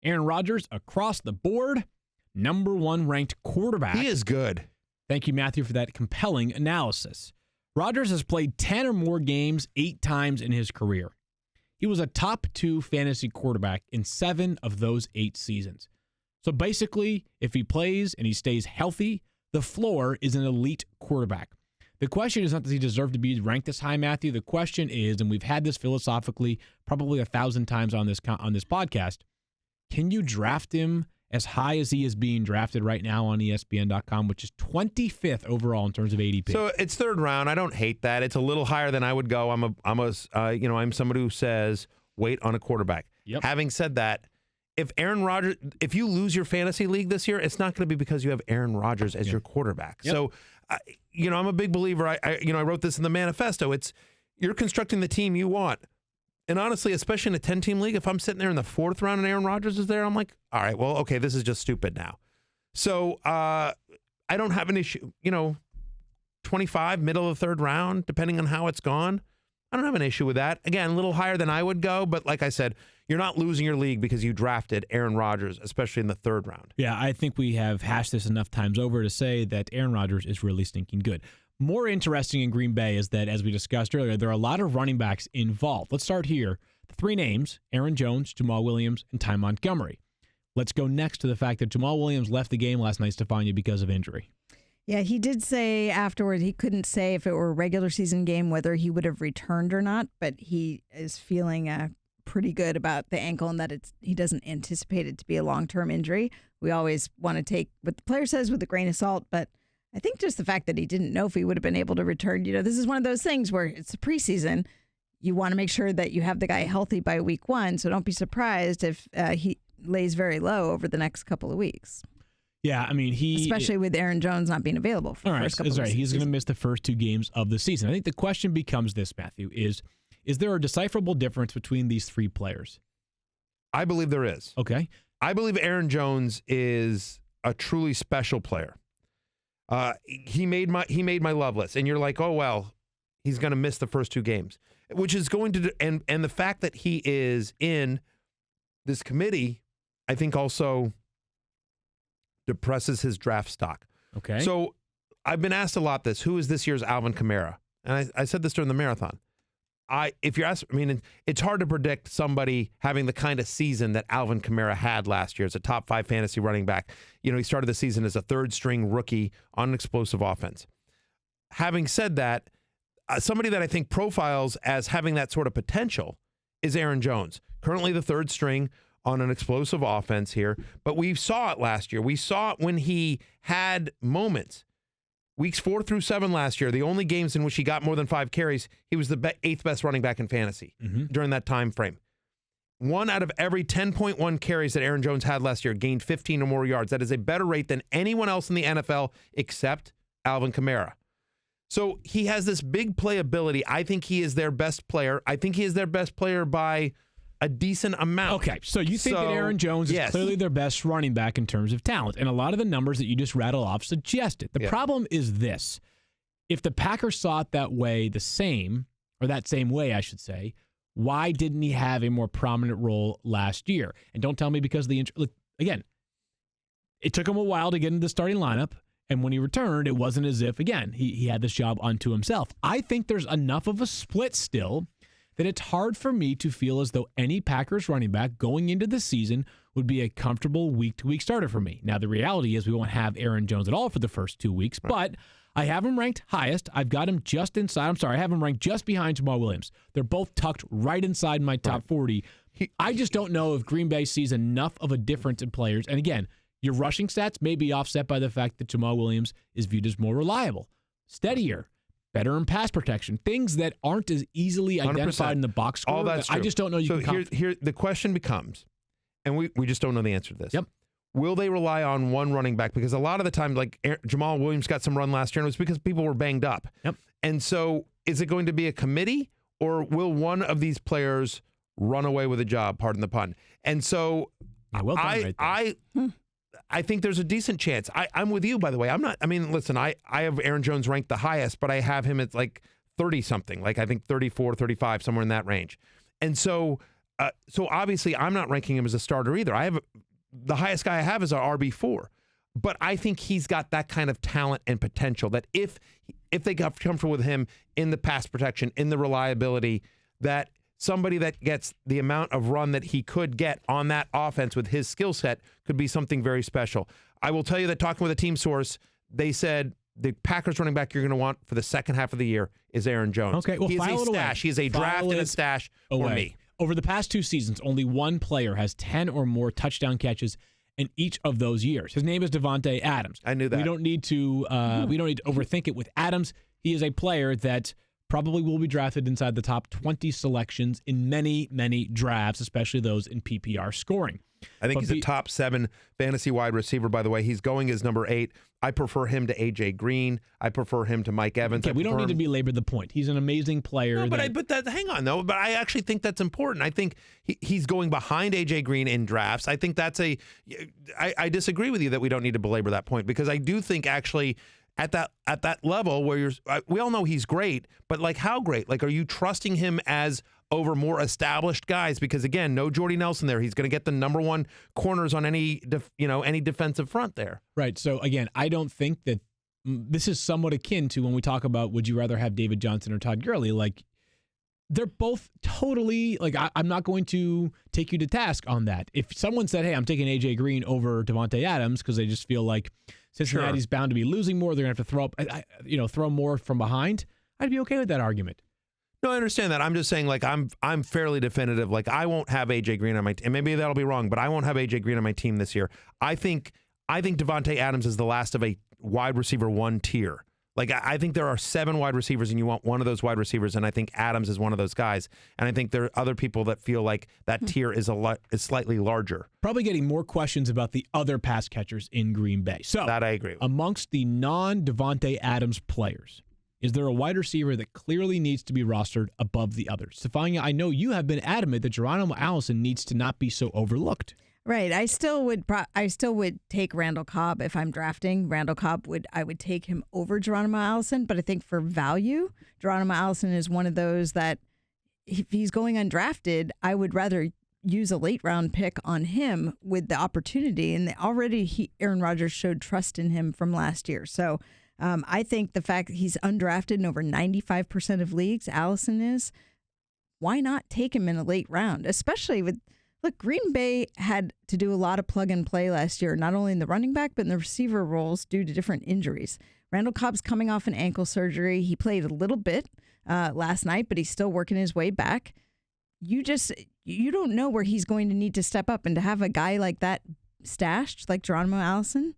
Aaron Rodgers, across the board, number 1 ranked quarterback. He is good. Thank you, Matthew, for that compelling analysis. Rodgers has played 10 or more games 8 times in his career. He was a top 2 fantasy quarterback in 7 of those 8 seasons. So basically, if he plays and he stays healthy, the floor is an elite quarterback. The question is not does he deserve to be ranked this high, Matthew. The question is, and we've had this philosophically probably 1,000 times on this podcast, can you draft him as high as he is being drafted right now on ESPN.com, which is 25th overall in terms of ADP? So it's 3rd round. I don't hate that. It's a little higher than I would go. I'm somebody who says wait on a quarterback. Yep. Having said that, if you lose your fantasy league this year, it's not going to be because you have Aaron Rodgers as your quarterback. Yep. So, I'm a big believer. I wrote this in the manifesto. You're constructing the team you want. And honestly, especially in a 10-team league, if I'm sitting there in the 4th round and Aaron Rodgers is there, I'm like, all right, well, okay, this is just stupid now. So I don't have an issue. 25, middle of the 3rd round, depending on how it's gone. I don't have an issue with that. Again, a little higher than I would go, but like I said, you're not losing your league because you drafted Aaron Rodgers, especially in the 3rd round. Yeah, I think we have hashed this enough times over to say that Aaron Rodgers is really stinking good. More interesting in Green Bay is that, as we discussed earlier, there are a lot of running backs involved. Let's start here. The 3 names, Aaron Jones, Jamal Williams, and Ty Montgomery. Let's go next to the fact that Jamal Williams left the game last night, Stephania, because of injury. Yeah, he did say afterward he couldn't say if it were a regular season game whether he would have returned or not, but he is feeling pretty good about the ankle and that he doesn't anticipate it to be a long-term injury. We always want to take what the player says with a grain of salt, but I think just the fact that he didn't know if he would have been able to return, this is one of those things where it's a preseason. You want to make sure that you have the guy healthy by week 1, so don't be surprised if he lays very low over the next couple of weeks. Yeah, I mean, especially with Aaron Jones not being available for the first couple of weeks. He's going to miss the first 2 games of the season. I think the question becomes this, Matthew, is there a decipherable difference between these 3 players? I believe there is. Okay. I believe Aaron Jones is a truly special player. He made my love list, and you're like, oh well, he's going to miss the first 2 games, which is going to and the fact that he is in this committee, I think also depresses his draft stock. Okay. So I've been asked a lot who is this year's Alvin Camara, and I said this during the marathon. If you're asked, it's hard to predict somebody having the kind of season that Alvin Camara had last year as a top 5 fantasy running back. He started the season as a 3rd-string rookie on an explosive offense. Having said that, somebody that I think profiles as having that sort of potential is Aaron Jones, currently the 3rd string on an explosive offense here. But we saw it last year. We saw it when he had moments. Weeks 4 through 7 last year, the only games in which he got more than 5 carries, he was the 8th best running back in fantasy during that time frame. 1 out of every 10.1 carries that Aaron Jones had last year gained 15 or more yards. That is a better rate than anyone else in the NFL except Alvin Camara. So he has this big playability. I think he is their best player. I think he is their best player by a decent amount. Okay, so you think that Aaron Jones is clearly their best running back in terms of talent, and a lot of the numbers that you just rattle off suggest it. The problem is this. If the Packers saw it that same way, I should say, why didn't he have a more prominent role last year? And don't tell me because of the injury. Look, again, it took him a while to get into the starting lineup, and when he returned, it wasn't as if, again, he had this job unto himself. I think there's enough of a split still that it's hard for me to feel as though any Packers running back going into the season would be a comfortable week-to-week starter for me. Now, the reality is we won't have Aaron Jones at all for the first 2 weeks, but I have him ranked highest. I've got him just inside. I have him ranked just behind Jamal Williams. They're both tucked right inside my top 40. I just don't know if Green Bay sees enough of a difference in players. And again, your rushing stats may be offset by the fact that Jamal Williams is viewed as more reliable, steadier, better in pass protection, things that aren't as easily identified 100%. In the box score. All that's true. I just don't know. So here the question becomes, and we just don't know the answer to this. Yep. Will they rely on one running back? Because a lot of the time, like Jamal Williams got some run last year, and it was because people were banged up. Yep. And so is it going to be a committee, or will one of these players run away with a job, pardon the pun? And so I think there's a decent chance. I'm with you, by the way. Listen, I have Aaron Jones ranked the highest, but I have him at like 30-something, like I think 34, 35, somewhere in that range. And so So obviously, I'm not ranking him as a starter either. The highest guy I have is our RB4. But I think he's got that kind of talent and potential that if they got comfortable with him in the pass protection, in the reliability, that somebody that gets the amount of run that he could get on that offense with his skill set could be something very special. I will tell you that talking with a team source, they said the Packers running back you're going to want for the second half of the year is Aaron Jones. Okay, well, he is a stash. He is a draft and a stash for me. Over the past 2 seasons, only one player has 10 or more touchdown catches in each of those years. His name is Davante Adams. I knew that. We don't need to overthink it with Adams. He is a player that probably will be drafted inside the top 20 selections in many, many drafts, especially those in PPR scoring. I think he's a top 7 fantasy wide receiver, by the way. He's going as number 8. I prefer him to A.J. Green. I prefer him to Mike Evans. Okay, we don't need to belabor the point. He's an amazing player. No, but hang on, though. But I actually think that's important. I think he's going behind A.J. Green in drafts. I think that's I disagree with you that we don't need to belabor that point, because I do think actually at that level where we all know he's great, but like how great? Like, are you trusting him as over more established guys? Because again, no Jordy Nelson there. He's going to get the number 1 corners on any defensive front there. Right. So again, I don't think that this is somewhat akin to when we talk about would you rather have David Johnson or Todd Gurley? Like, they're both totally like I'm not going to take you to task on that. If someone said, "Hey, I'm taking AJ Green over Davante Adams," because they just feel like Cincinnati's bound to be losing more, they're going to have to throw more from behind, I'd be okay with that argument. No, I understand that. I'm just saying, like, I'm fairly definitive. Like, I won't have AJ Green on my team, and maybe that'll be wrong, but I won't have AJ Green on my team this year. I think Davante Adams is the last of a wide receiver 1 tier. Like, I think there are 7 wide receivers, and you want one of those wide receivers, and I think Adams is one of those guys. And I think there are other people that feel like that tier is slightly larger. Probably getting more questions about the other pass catchers in Green Bay. So that I agree with. Amongst the non-Davante Adams players, is there a wide receiver that clearly needs to be rostered above the others? Stephania, I know you have been adamant that Geronimo Allison needs to not be so overlooked. Right. I still would take Randall Cobb if I'm drafting. Randall Cobb I would take him over Geronimo Allison, but I think for value, Geronimo Allison is one of those that if he's going undrafted, I would rather use a late round pick on him with the opportunity. And Aaron Rodgers showed trust in him from last year. So I think the fact that he's undrafted in over 95% of leagues, Allison is, why not take him in a late round, especially with. Look, Green Bay had to do a lot of plug and play last year, not only in the running back, but in the receiver roles due to different injuries. Randall Cobb's coming off an ankle surgery. He played a little bit last night, but he's still working his way back. You don't know where he's going to need to step up, and to have a guy like that stashed, like Geronimo Allison,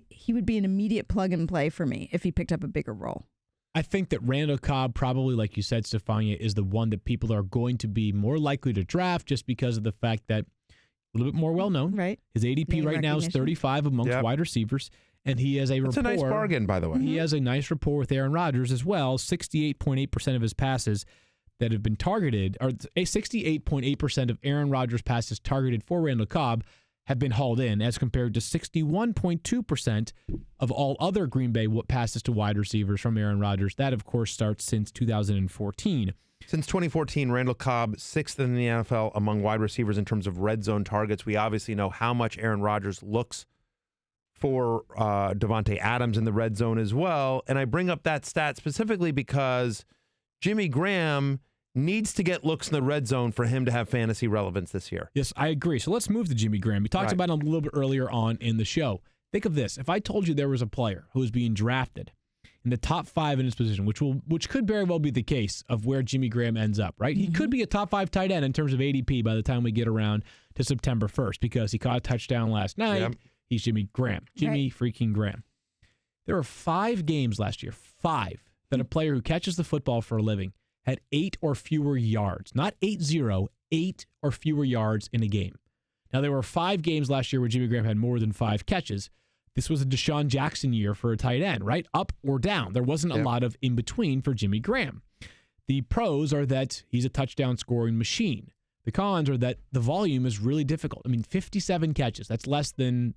he would be an immediate plug and play for me if he picked up a bigger role. I think that Randall Cobb probably, like you said, Stephania, is the one that people are going to be more likely to draft just because of the fact that a little bit more well-known. Right. His ADP right now is 35 amongst wide receivers, and he has a rapport. It's a nice bargain, by the way. He has a nice rapport with Aaron Rodgers as well. 68.8% of his passes that have been targeted, or 68.8% of Aaron Rodgers' passes targeted for Randall Cobb have been hauled in, as compared to 61.2% of all other Green Bay passes to wide receivers from Aaron Rodgers. That, of course, starts since 2014. Since 2014, Randall Cobb, 6th in the NFL among wide receivers in terms of red zone targets. We obviously know how much Aaron Rodgers looks for Davante Adams in the red zone as well. And I bring up that stat specifically because Jimmy Graham needs to get looks in the red zone for him to have fantasy relevance this year. Yes, I agree. So let's move to Jimmy Graham. We talked about him a little bit earlier on in the show. Think of this. If I told you there was a player who was being drafted in the top 5 in his position, which could very well be the case of where Jimmy Graham ends up, right? Mm-hmm. He could be a top 5 tight end in terms of ADP by the time we get around to September 1st because he caught a touchdown last night. Yep. He's Jimmy Graham. Jimmy freaking Graham. There were 5 games last year, 5, that a player who catches the football for a living had 8 or fewer yards. Not 8-0, 8 or fewer yards in a game. Now, there were 5 games last year where Jimmy Graham had more than 5 catches. This was a Deshaun Jackson year for a tight end, right? Up or down. There wasn't a lot of in-between for Jimmy Graham. The pros are that he's a touchdown scoring machine. The cons are that the volume is really difficult. I mean, 57 catches. That's less than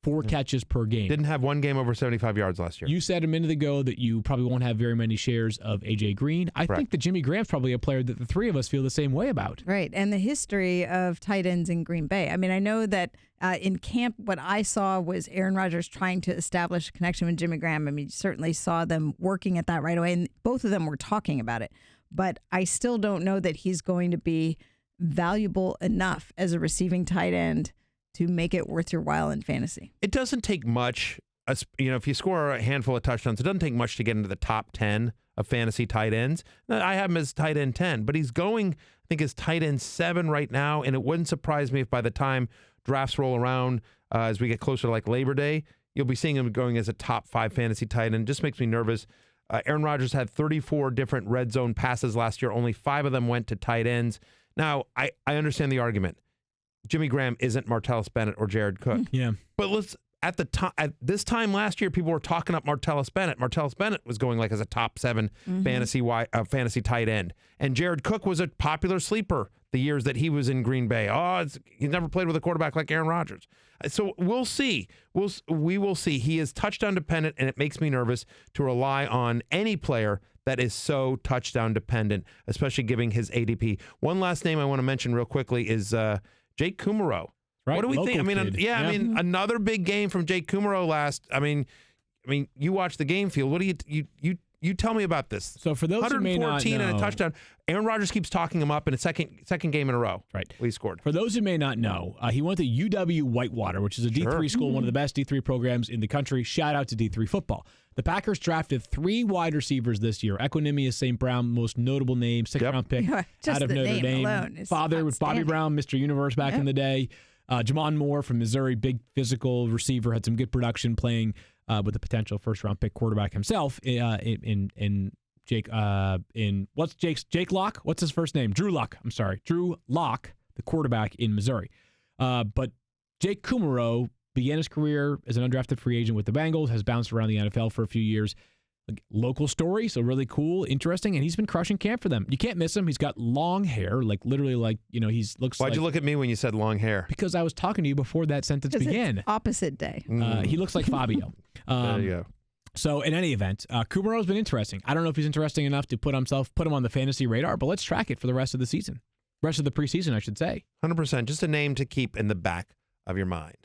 4 catches per game. Didn't have one game over 75 yards last year. You said a minute ago that you probably won't have very many shares of A.J. Green. I think that Jimmy Graham's probably a player that the three of us feel the same way about. Right, and the history of tight ends in Green Bay. I mean, I know that in camp, what I saw was Aaron Rodgers trying to establish a connection with Jimmy Graham. I mean, you certainly saw them working at that right away, and both of them were talking about it. But I still don't know that he's going to be valuable enough as a receiving tight end to make it worth your while in fantasy. It doesn't take much. If you score a handful of touchdowns, it doesn't take much to get into the top 10 of fantasy tight ends. I have him as tight end 10, but he's going, I think, as tight end 7 right now, and it wouldn't surprise me if by the time drafts roll around, as we get closer to like Labor Day, you'll be seeing him going as a top 5 fantasy tight end. It just makes me nervous. Aaron Rodgers had 34 different red zone passes last year. Only 5 of them went to tight ends. Now, I understand the argument. Jimmy Graham isn't Martellus Bennett or Jared Cook. Yeah. But at this time last year, people were talking up Martellus Bennett. Martellus Bennett was going like as a top 7 fantasy tight end. And Jared Cook was a popular sleeper the years that he was in Green Bay. He's never played with a quarterback like Aaron Rodgers. So we'll see. We will see. He is touchdown dependent, and it makes me nervous to rely on any player that is so touchdown dependent, especially giving his ADP. One last name I want to mention real quickly is Jake Kumar. Right, what do we think? I mean, another big game from Jake Kumar last. I mean, you watch the game field. What do you tell me about this? So for those who may not know, 114 and a touchdown. Aaron Rodgers keeps talking him up in a second game in a row. Right, he scored. For those who may not know, he went to UW Whitewater, which is a D3 school, one of the best D3 programs in the country. Shout out to D3 football. The Packers drafted 3 wide receivers this year. Equanimous St. Brown, most notable name, 6th-round pick out of Notre Dame. Father was Bobby Brown, Mr. Universe back in the day. Jamon Moore from Missouri, big physical receiver, had some good production playing with the potential first-round pick quarterback himself in Jake Locke? What's his first name? Drew Lock. I'm sorry. Drew Lock, the quarterback in Missouri. But Jake Kumaro began his career as an undrafted free agent with the Bengals, has bounced around the NFL for a few years. Local story, so really cool, interesting, and he's been crushing camp for them. You can't miss him. He's got long hair, literally he's looks Why'd you look at me when you said long hair? Because I was talking to you before that sentence began. It's opposite day. He looks like Fabio. There you go. So in any event, Kumaro's been interesting. I don't know if he's interesting enough to put him on the fantasy radar, but let's track it for the rest of the season. Rest of the preseason, I should say. 100%. Just a name to keep in the back of your mind.